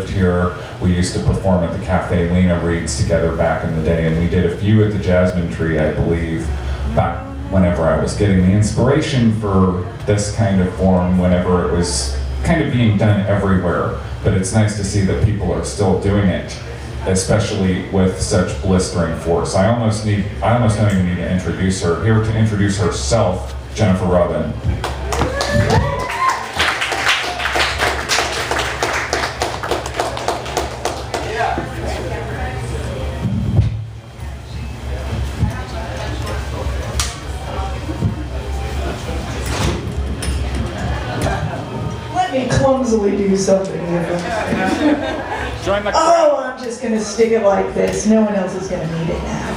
here. We used to perform at the Cafe Lena Reads together back in the day, and we did a few at the Jasmine Tree, I believe, back whenever I was getting the inspiration for this kind of form, whenever it was kind of being done everywhere. But it's nice to see that people are still doing it, especially with such blistering force. I almost don't even need to introduce her. Here to introduce herself, Jennifer Robin. Clumsily do something with them. Join the crowd. Oh, I'm just going to stick it like this. No one else is going to need it now.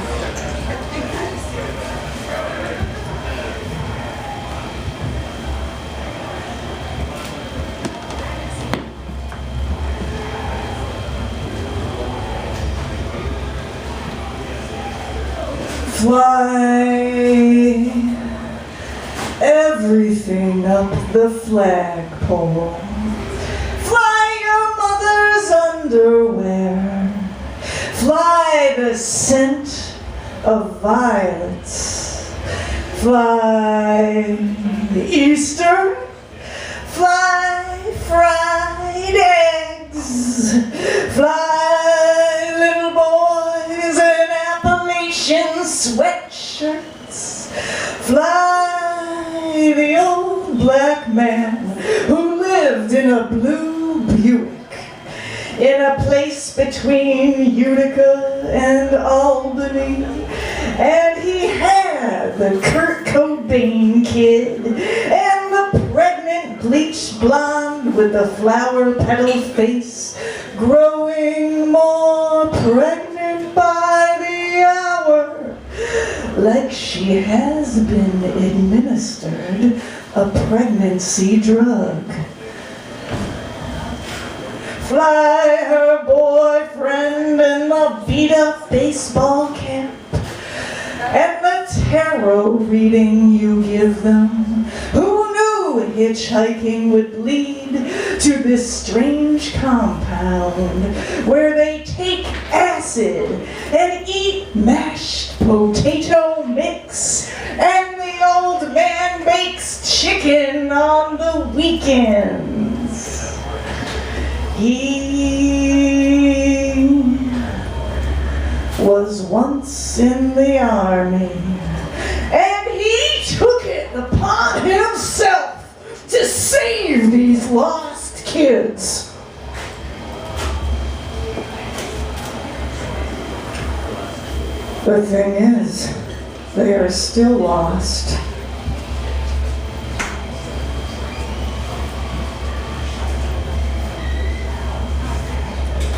Fly everything up the flagpole. Fly your mother's underwear. Fly the scent of violets. Fly Easter. Fly fried eggs. Fly little boys in Appalachian sweatshirts. Fly the old black man who lived in a blue Buick in a place between Utica and Albany, and he had the Kurt Cobain kid and the pregnant bleached blonde with the flower petal face, growing more pregnant by the hour, like she has been administered a pregnancy drug. Fly her boyfriend in the beat-up baseball cap and the tarot reading you give them. Who knew hitchhiking would lead to this strange compound where they take acid and eat mashed potato mix, and the old man bakes chicken on the weekends? He was once in the army, and he took it upon himself to save these lost kids. The thing is, they are still lost.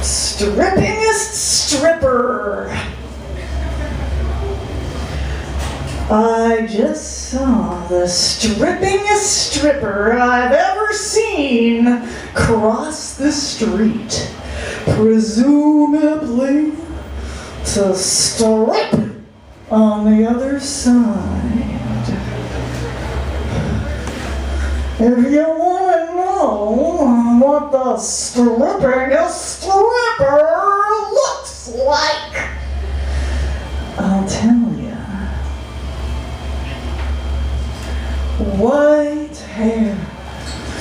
Strippingist Stripper. I just saw the strippingest stripper I've ever seen cross the street, presumably to strip on the other side. If you want to know what the strippingest stripper looks like, I'll tell you. White hair,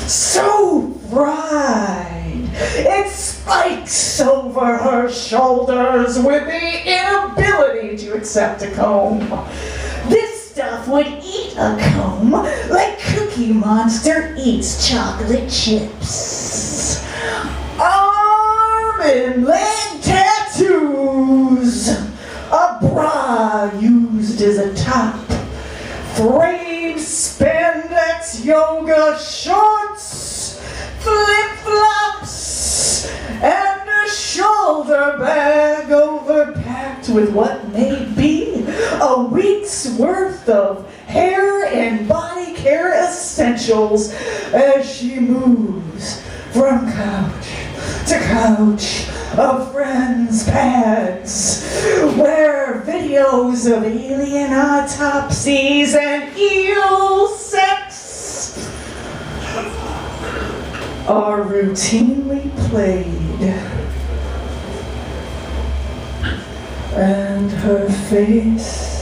so fried, it spikes over her shoulders with the inability to accept a comb. This stuff would eat a comb like Cookie Monster eats chocolate chips. Arm and leg tattoos, a bra used as a top, frayed spandex yoga shorts, flip-flops, and a shoulder bag overpacked with what may be a week's worth of hair and body care essentials as she moves from couch to couch of friends' pads, where videos of alien autopsies and eel sex are routinely played And her face,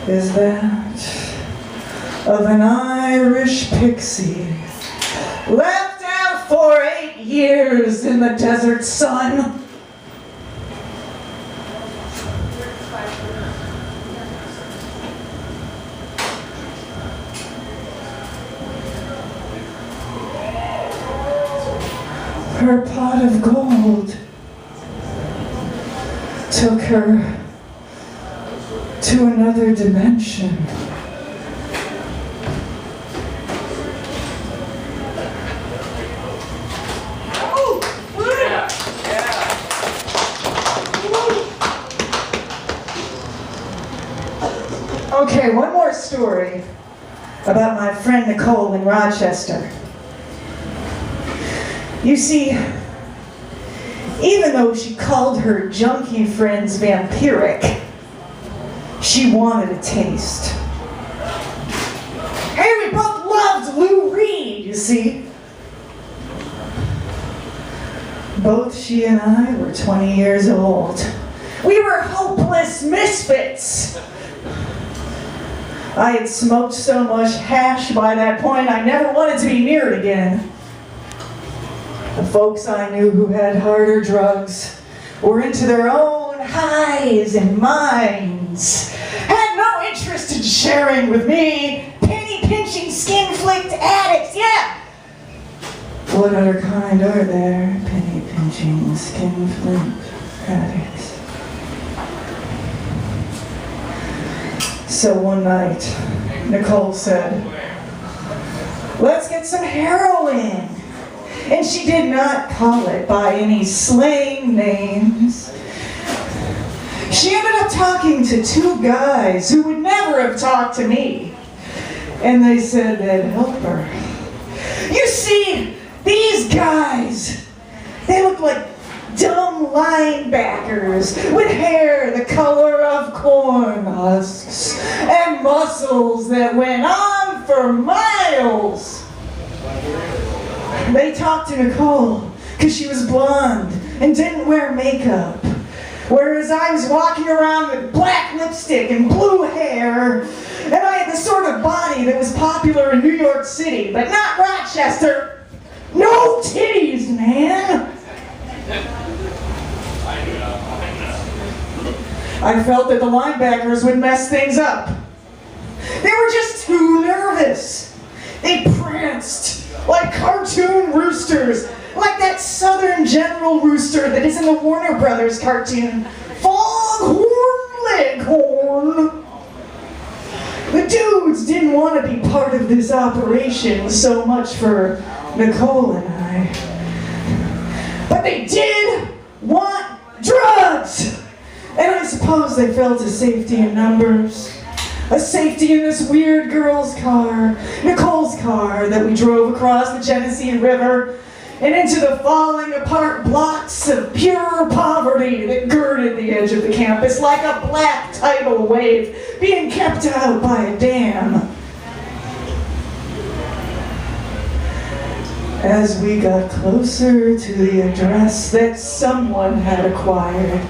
is that of an Irish pixie left out for 8 years in the desert sun. Her pot of gold took her to another dimension. Okay, one more story about my friend Nicole in Rochester. You see, even though she called her junkie friends vampiric, she wanted a taste. Hey, we both loved Lou Reed, you see. Both she and I were 20 years old. We were hopeless misfits. I had smoked so much hash by that point, I never wanted to be near it again. The folks I knew who had harder drugs were into their own highs and minds, had no interest in sharing with me, penny-pinching, skin-flicked addicts, yeah! What other kind are there, penny-pinching, skin-flicked addicts? So one night, Nicole said, "Let's get some heroin." And she did not call it by any slang names. She ended up talking to 2 guys who would never have talked to me. And they said they'd help her. You see, these guys, they looked like dumb linebackers with hair the color of corn husks and muscles that went on for miles. They talked to Nicole because she was blonde and didn't wear makeup, whereas I was walking around with black lipstick and blue hair, and I had the sort of body that was popular in New York City, but not Rochester. No titties, man! I felt that the linebackers would mess things up. They were just too nervous. They pranced like cartoon roosters, like that Southern General rooster that is in the Warner Brothers cartoon, Foghorn Leghorn. The dudes didn't want to be part of this operation so much for Nicole and I. But they did want drugs! And I suppose they felt a safety in numbers. A safety in this weird girl's car, Nicole's car, that we drove across the Genesee River and into the falling apart blocks of pure poverty that girded the edge of the campus like a black tidal wave being kept out by a dam. As we got closer to the address that someone had acquired,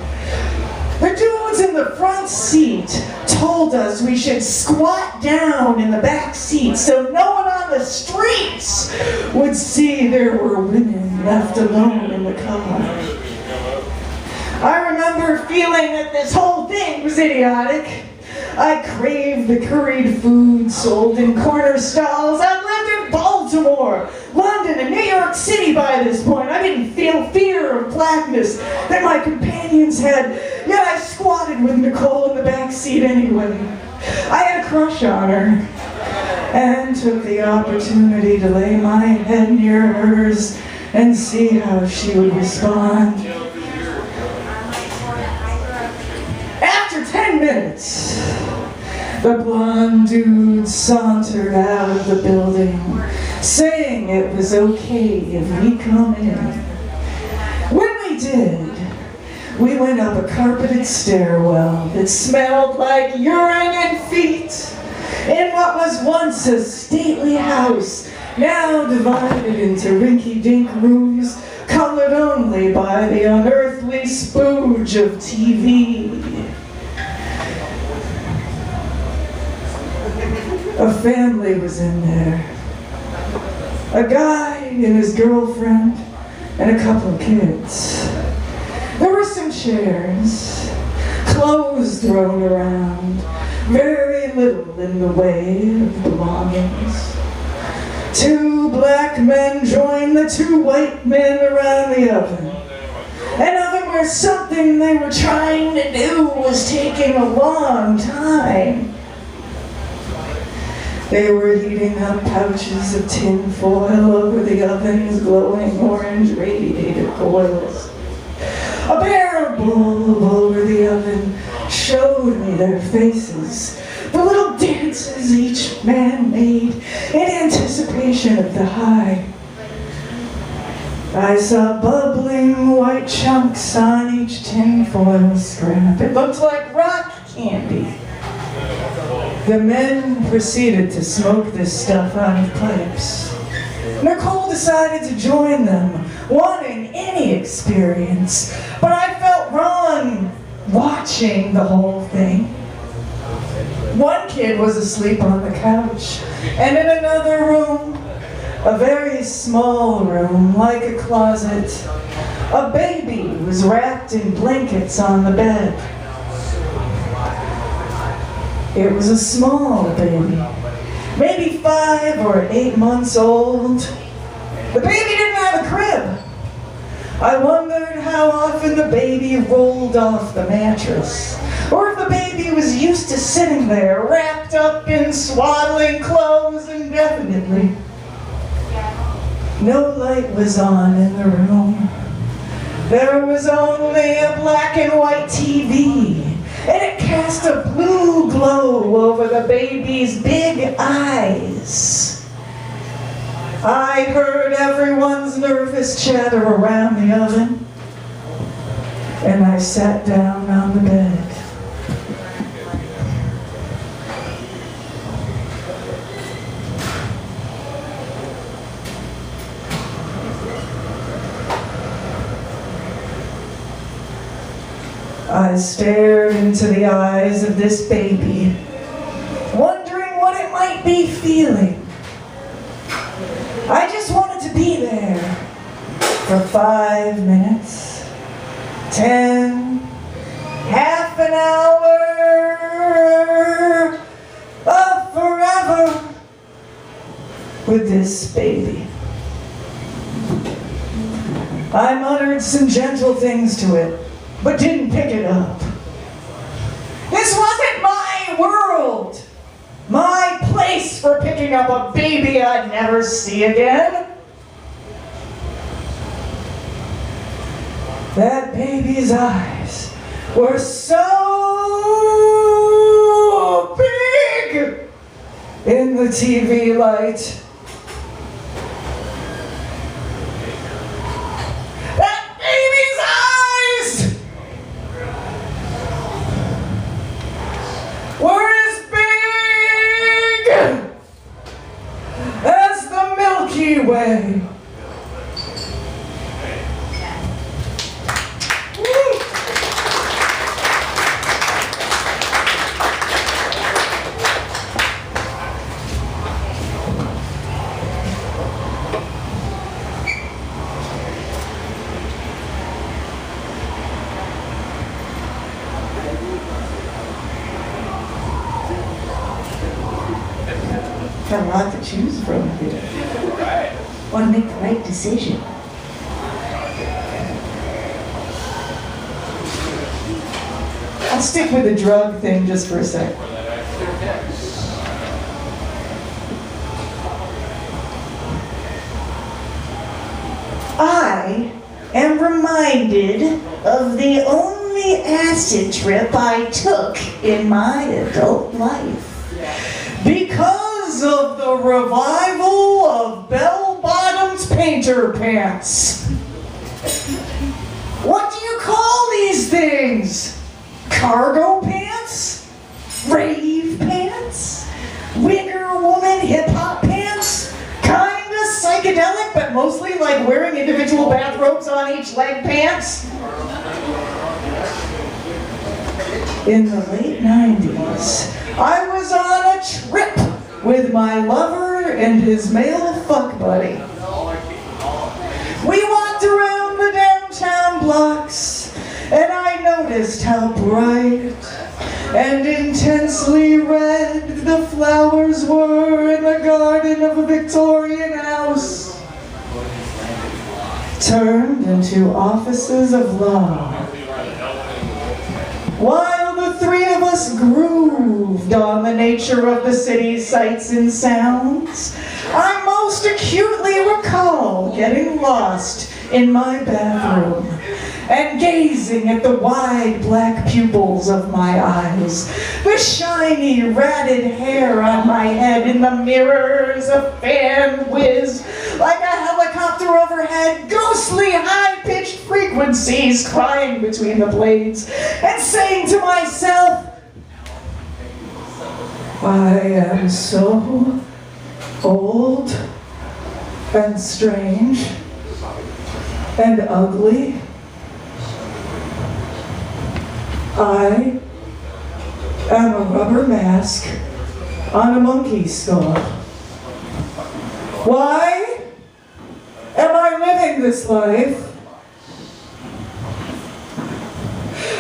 the dudes in the front seat told us we should squat down in the back seat so no one on the streets would see there were women left alone in the car. I remember feeling that this whole thing was idiotic. I craved the curried food sold in corner stalls. I lived in Baltimore, London, and New York City by this point. I didn't feel fear of blackness that my companions had, yet I squatted with Nicole in the back seat anyway. I had a crush on her and took the opportunity to lay my head near hers and see how she would respond. After 10 minutes, the blonde dude sauntered out of the building, saying it was okay if we come in. When we did, we went up a carpeted stairwell that smelled like urine and feet, in what was once a stately house, now divided into rinky-dink rooms, colored only by the unearthly spooge of TV. A family was in there. A guy and his girlfriend and a couple of kids. There were some chairs, clothes thrown around, very little in the way of belongings. Two black men joined the two white men around the oven. An oven where something they were trying to do was taking a long time. They were heating up pouches of tin foil over the oven's glowing orange radiator coils. A barrel bulb over the oven showed me their faces, the little dances each man made in anticipation of the high. I saw bubbling white chunks on each tin foil scrap. It looked like rock candy. The men proceeded to smoke this stuff out of pipes. Nicole decided to join them, wanting any experience, but I felt wrong watching the whole thing. One kid was asleep on the couch, and in another room, a very small room like a closet, a baby was wrapped in blankets on the bed. It was a small baby, maybe 5 or 8 months old. The baby didn't have a crib. I wondered how often the baby rolled off the mattress, or if the baby was used to sitting there, wrapped up in swaddling clothes indefinitely. No light was on in the room. There was only a black and white TV, and it cast a blue glow over the baby's big eyes. I heard everyone's nervous chatter around the oven, and I sat down on the bed. I stared into the eyes of this baby, wondering what it might be feeling. I just wanted to be there for 5 minutes, 10, half an hour, forever with this baby. I muttered some gentle things to it, but didn't pick it up. This wasn't my world, my place for picking up a baby I'd never see again. That baby's eyes were so big in the TV light. Were as big as the Milky Way. Got a lot to choose from here. Want to make the right decision. I'll stick with the drug thing just for a sec. I am reminded of the only acid trip I took in my adult life. Because of the revival of bell-bottoms painter pants. What do you call these things? Cargo pants? Rave pants? mostly like wearing individual bathrobes on each leg pants? In the late 90s, I was on a trip with my lover and his male fuck buddy. We walked around the downtown blocks, and I noticed how bright and intensely red the flowers were in the garden of a Victorian house, turned into offices of law. While the three of us grooved on the nature of the city's sights and sounds, I most acutely recall getting lost in my bathroom and gazing at the wide black pupils of my eyes, the shiny ratted hair on my head in the mirrors, a fan whiz like a helicopter overhead, ghostly high-pitched frequencies crying between the blades, and saying to myself, I am so old and strange and ugly. I am a rubber mask on a monkey skull. Why am I living this life?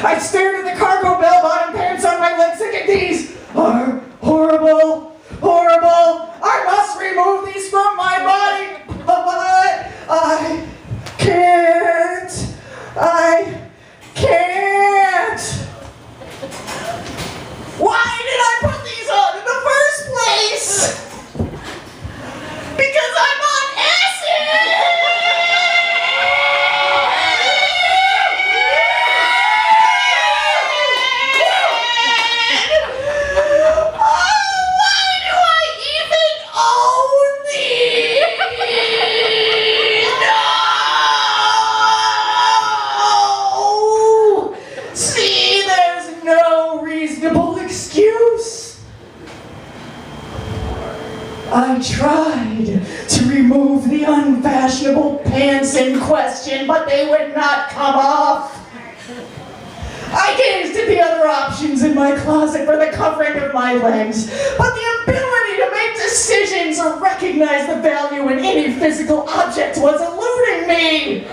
I stared at the cargo bell-bottom pants on my legs thinking these are horrible, horrible. I must remove these from my body, but I can't. I can't. Why did I put these on in the first place? Because I'm on acid! I tried to remove the unfashionable pants in question, but they would not come off. I gazed at the other options in my closet for the covering of my legs, but the ability to make decisions or recognize the value in any physical object was eluding me.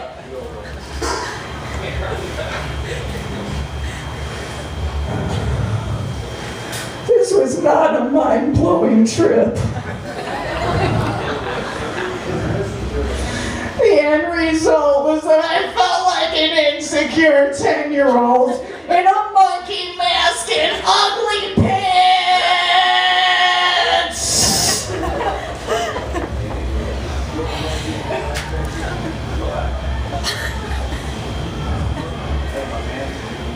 This was not a mind-blowing trip. The end result was that I felt like an insecure 10-year-old in a monkey mask and ugly pants.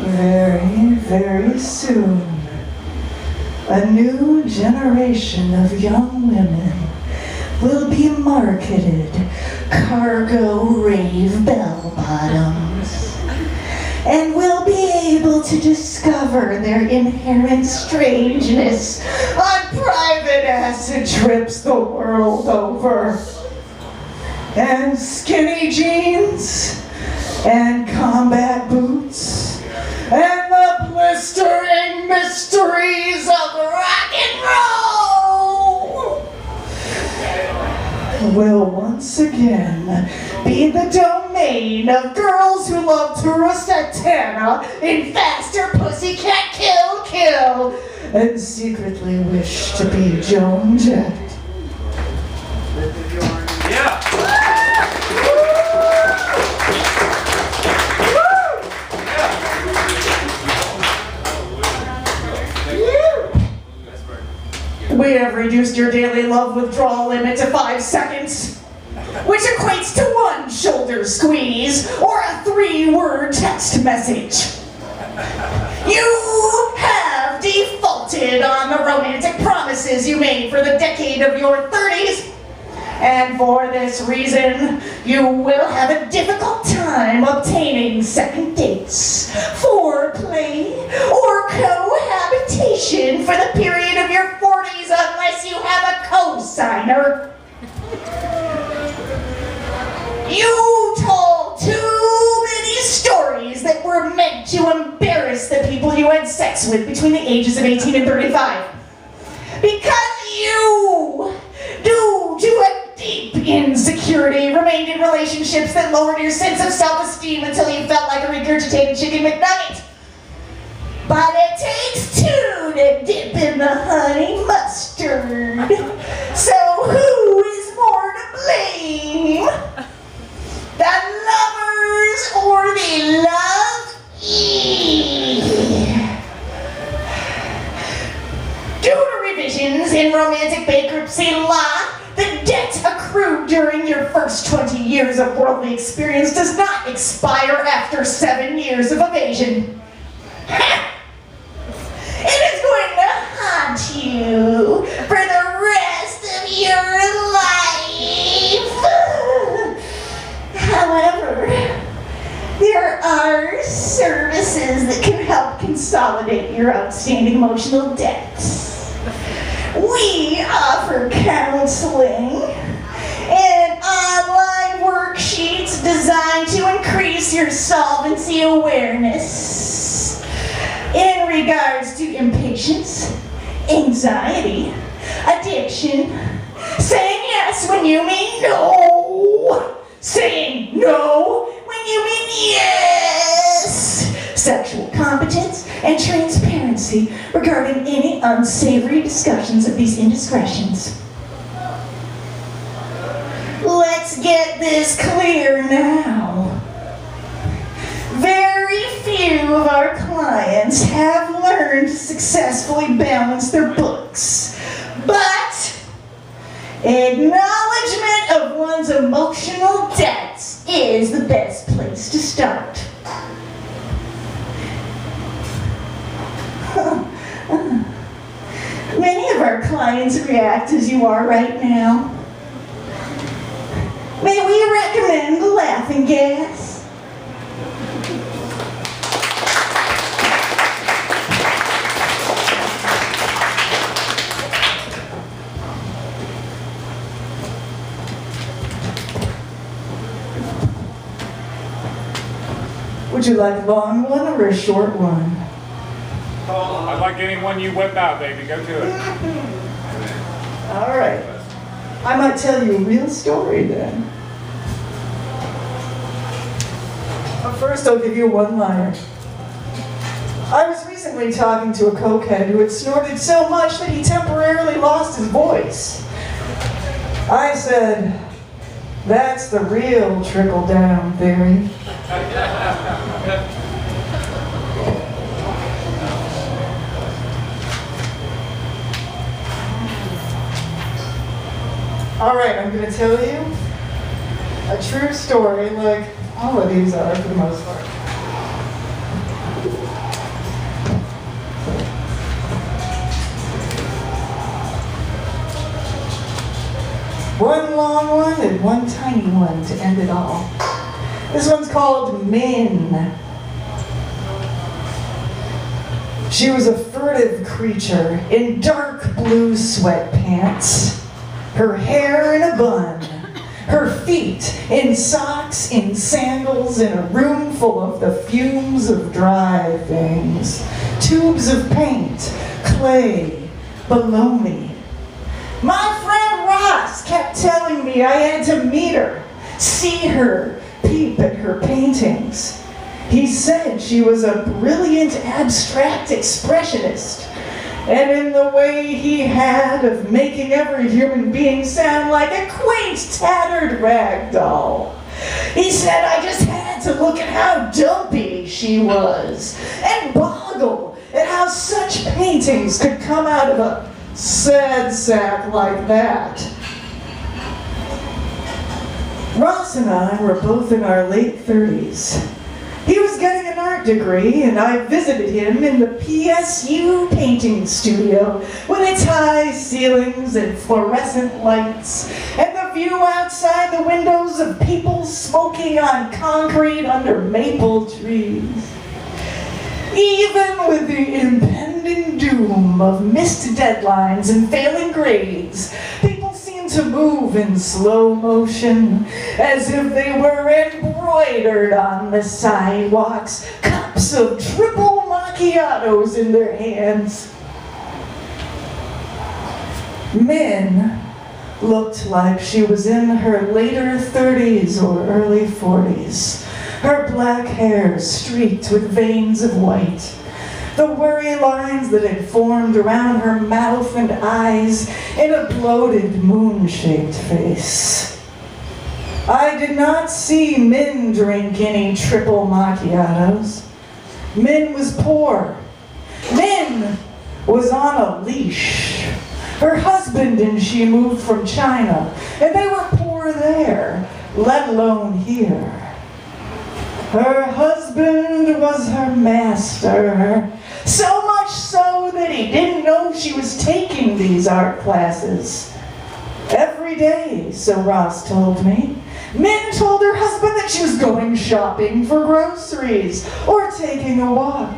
Very, very soon, a new generation of young women will be marketed cargo rave bell-bottoms and will be able to discover their inherent strangeness on private acid trips the world over. And skinny jeans and combat boots and the blistering mysteries of rock and roll will once again be the domain of girls who love to Rustatana in faster pussycat kill kill and secretly wish to be Joan Jett. Yeah. We have reduced your daily love withdrawal limit to 5 seconds, which equates to 1 shoulder squeeze or a 3-word text message. You have defaulted on the romantic promises you made for the decade of your 30s, and for this reason, you will have a difficult time obtaining second dates, foreplay, or cohabitation for the period of your 40s unless you have a co-signer. You told too many stories that were meant to embarrass the people you had sex with between the ages of 18 and 35. Because you, due to a deep insecurity, remained in relationships that lowered your sense of self-esteem until you felt like a regurgitated chicken McNugget. But it takes two to dip in the honey mustard. So who is more to blame? The lovers or the lovee? Due to revisions in romantic bankruptcy law, the debt accrued during your first 20 years of worldly experience does not expire after 7 years of evasion. It is going to haunt you for the rest of your life. However, there are services that can help consolidate your outstanding emotional debts. We offer counseling and online worksheets designed to increase your solvency awareness in regards to impatience, anxiety, addiction, saying yes when you mean no, saying no when you mean yes, sexual competence, and transparency regarding any unsavory discussions of these indiscretions. Let's get this clear now. Very few of our clients have learned to successfully balance their books, but acknowledgement of one's emotional debts is the best place to start. Many of our clients react as you are right now. May we recommend the laughing gas? Would you like a long one or a short one? I'd like any one you whip out, baby. Go to it. All right. I might tell you a real story then. But first I'll give you a one-liner. I was recently talking to a cokehead who had snorted so much that he temporarily lost his voice. I said, that's the real trickle-down theory. All right, I'm going to tell you a true story, like all of these are for the most part. One long one and one tiny one to end it all. This one's called Min. She was a furtive creature in dark blue sweatpants, her hair in a bun, her feet in socks, in sandals, in a room full of the fumes of dry things, tubes of paint, clay, baloney. My friend Ross kept telling me I had to meet her, see her, peep at her paintings. He said she was a brilliant abstract expressionist, and in the way he had of making every human being sound like a quaint, tattered rag doll. He said I just had to look at how dumpy she was, and boggle at how such paintings could come out of a sad sack like that. Ross and I were both in our late 30s. He was getting an art degree, and I visited him in the PSU painting studio with its high ceilings and fluorescent lights, and the view outside the windows of people smoking on concrete under maple trees. Even with the impending doom of missed deadlines and failing grades, people seemed to move in slow motion, as if they were embroidered on the sidewalks, cups of triple macchiatos in their hands. Min looked like she was in her later 30s or early 40s, her black hair streaked with veins of white, the worry lines that had formed around her mouth and eyes in a bloated, moon-shaped face. I did not see Min drink any triple macchiatos. Min was poor. Min was on a leash. Her husband and she moved from China, and they were poor there, let alone here. Her husband was her master, so much so that he didn't know she was taking these art classes. Every day, so Ross told me, Min told her husband that she was going shopping for groceries or taking a walk.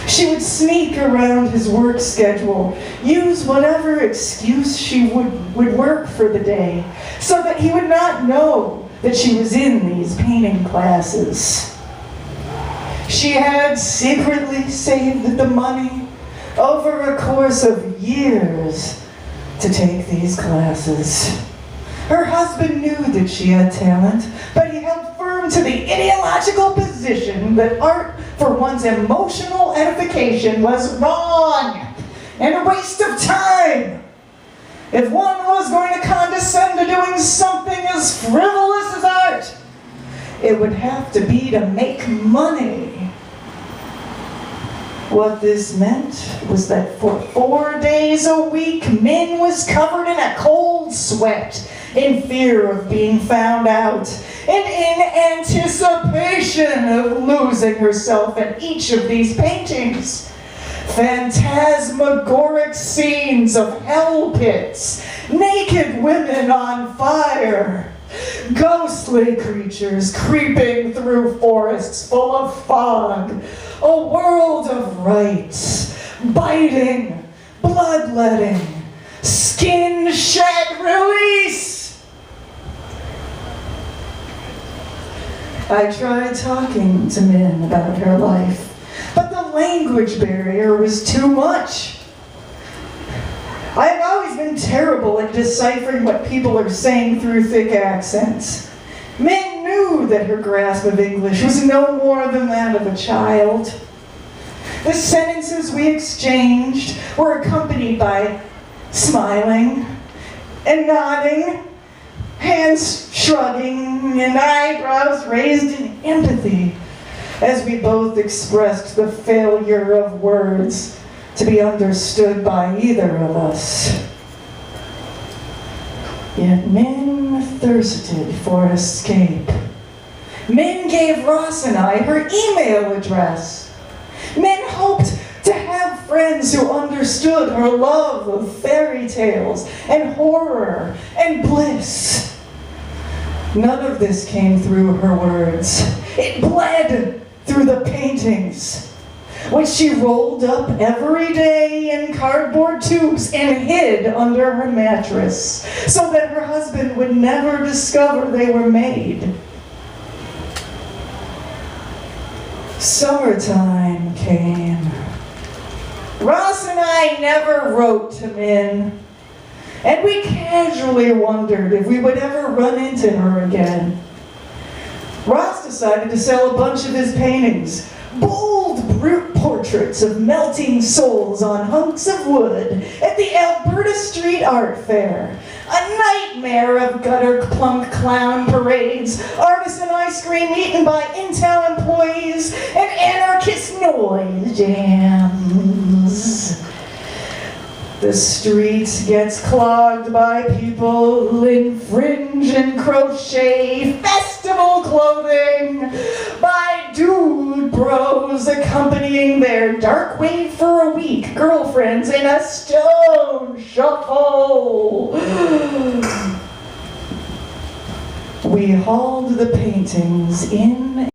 She would sneak around his work schedule, use whatever excuse she would work for the day, so that he would not know that she was in these painting classes. She had secretly saved the money over a course of years to take these classes. Her husband knew that she had talent, but he held firm to the ideological position that art for one's emotional edification was wrong and a waste of time. If one was going to condescend to doing something as frivolous as art, it would have to be to make money. What this meant was that for 4 days a week, Min was covered in a cold sweat in fear of being found out and in anticipation of losing herself in each of these paintings. Phantasmagoric scenes of hell pits, naked women on fire, ghostly creatures creeping through forests full of fog, a world of rites, biting, bloodletting, skin shed release. I tried talking to Min about her life, but the language barrier was too much. I have always been terrible at deciphering what people are saying through thick accents. Min knew that her grasp of English was no more than that of a child. The sentences we exchanged were accompanied by smiling and nodding, hands shrugging, and eyebrows raised in empathy as we both expressed the failure of words to be understood by either of us. Yet Min thirsted for escape. Min gave Ross and I her email address. Min hoped to have friends who understood her love of fairy tales and horror and bliss. None of this came through her words. It bled through the paintings, which she rolled up every day in cardboard tubes and hid under her mattress so that her husband would never discover they were made. Summertime came. Ross and I never wrote to Min, and we casually wondered if we would ever run into her again. Ross decided to sell a bunch of his paintings, bold brute portraits of melting souls on hunks of wood at the Alberta Street Art Fair. A nightmare of gutter plunk clown parades, artisan ice cream eaten by Intel employees, and anarchist noise jams. The street gets clogged by people who infringe and crochet festival clothing, by dude bros accompanying their dark wave for a week girlfriends in a stone shuffle. We hauled the paintings in